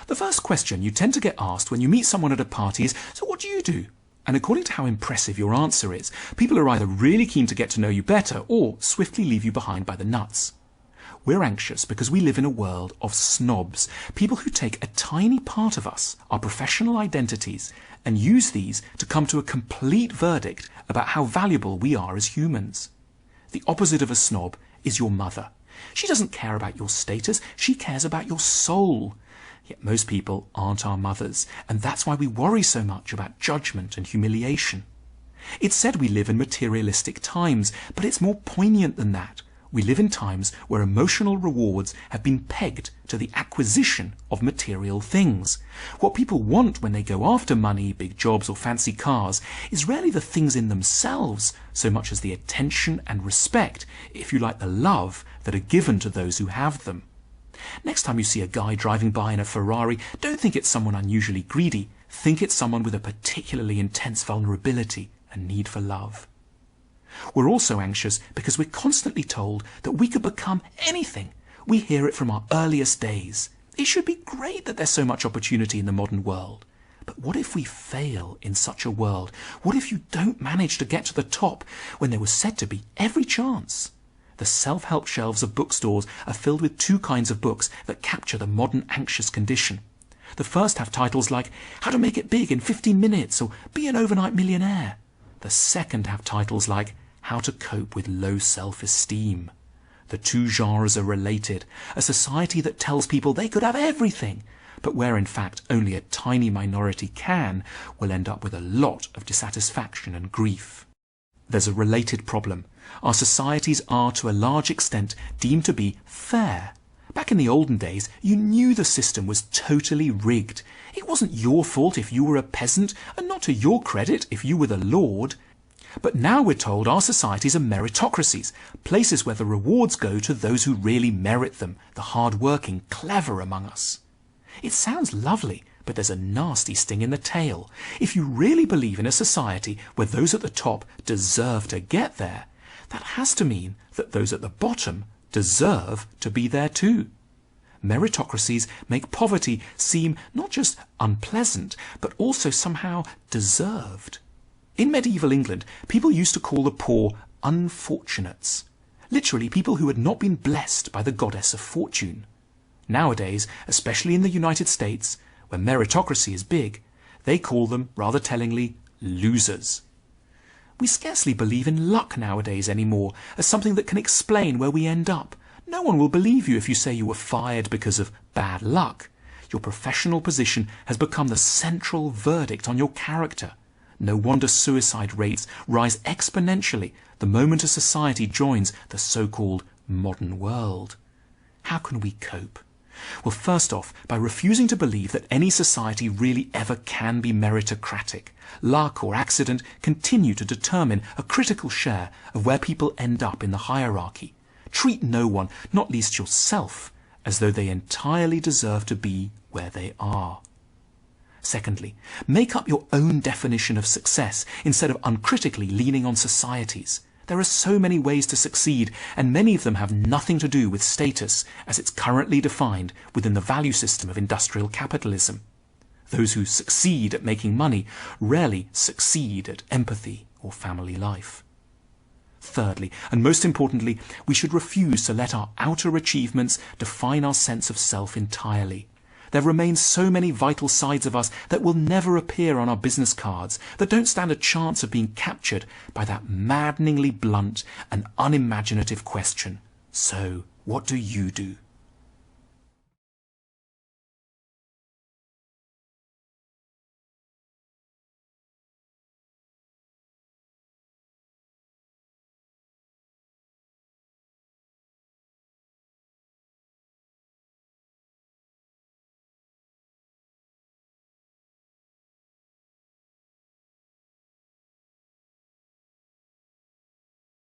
The first question you tend to get asked when you meet someone at a party is, so what do you do? And according to how impressive your answer is, people are either really keen to get to know you better or swiftly leave you behind by the nuts. We're anxious because we live in a world of snobs, people who take a tiny part of us, our professional identities, and use these to come to a complete verdict about how valuable we are as humans. The opposite of a snob is your mother. She doesn't care about your status, she cares about your soul. Yet most people aren't our mothers, and that's why we worry so much about judgment and humiliation. It's said we live in materialistic times, but it's more poignant than that. We live in times where emotional rewards have been pegged to the acquisition of material things. What people want when they go after money, big jobs or fancy cars is rarely the things in themselves, so much as the attention and respect, if you like the love, that are given to those who have them. Next time you see a guy driving by in a Ferrari, don't think it's someone unusually greedy. Think it's someone with a particularly intense vulnerability and need for love. We're also anxious because we're constantly told that we could become anything. We hear it from our earliest days. It should be great that there's so much opportunity in the modern world. But what if we fail in such a world? What if you don't manage to get to the top when there was said to be every chance? The self-help shelves of bookstores are filled with two kinds of books that capture the modern anxious condition. The first have titles like How to Make It Big in 15 Minutes or Be an Overnight Millionaire. The second have titles like How to Cope with Low Self-Esteem. The two genres are related, a society that tells people they could have everything, but where in fact only a tiny minority can, will end up with a lot of dissatisfaction and grief. There's a related problem. Our societies are to a large extent deemed to be fair. Back in the olden days, you knew the system was totally rigged. It wasn't your fault if you were a peasant, and not to your credit if you were the lord. But now we're told our societies are meritocracies, places where the rewards go to those who really merit them, the hard-working, clever among us. It sounds lovely, but there's a nasty sting in the tail. If you really believe in a society where those at the top deserve to get there, that has to mean that those at the bottom deserve to be there too. Meritocracies make poverty seem not just unpleasant, but also somehow deserved. In medieval England, people used to call the poor unfortunates, literally people who had not been blessed by the goddess of fortune. Nowadays, especially in the United States, where meritocracy is big, they call them, rather tellingly, losers. We scarcely believe in luck nowadays anymore as something that can explain where we end up. No one will believe you if you say you were fired because of bad luck. Your professional position has become the central verdict on your character. No wonder suicide rates rise exponentially the moment a society joins the so-called modern world. How can we cope? Well, first off, by refusing to believe that any society really ever can be meritocratic. Luck or accident continue to determine a critical share of where people end up in the hierarchy. Treat no one, not least yourself, as though they entirely deserve to be where they are. Secondly, make up your own definition of success instead of uncritically leaning on society's. There are so many ways to succeed, and many of them have nothing to do with status as it's currently defined within the value system of industrial capitalism. Those who succeed at making money rarely succeed at empathy or family life. Thirdly, and most importantly, we should refuse to let our outer achievements define our sense of self entirely. There remain so many vital sides of us that will never appear on our business cards, that don't stand a chance of being captured by that maddeningly blunt and unimaginative question. So, what do you do?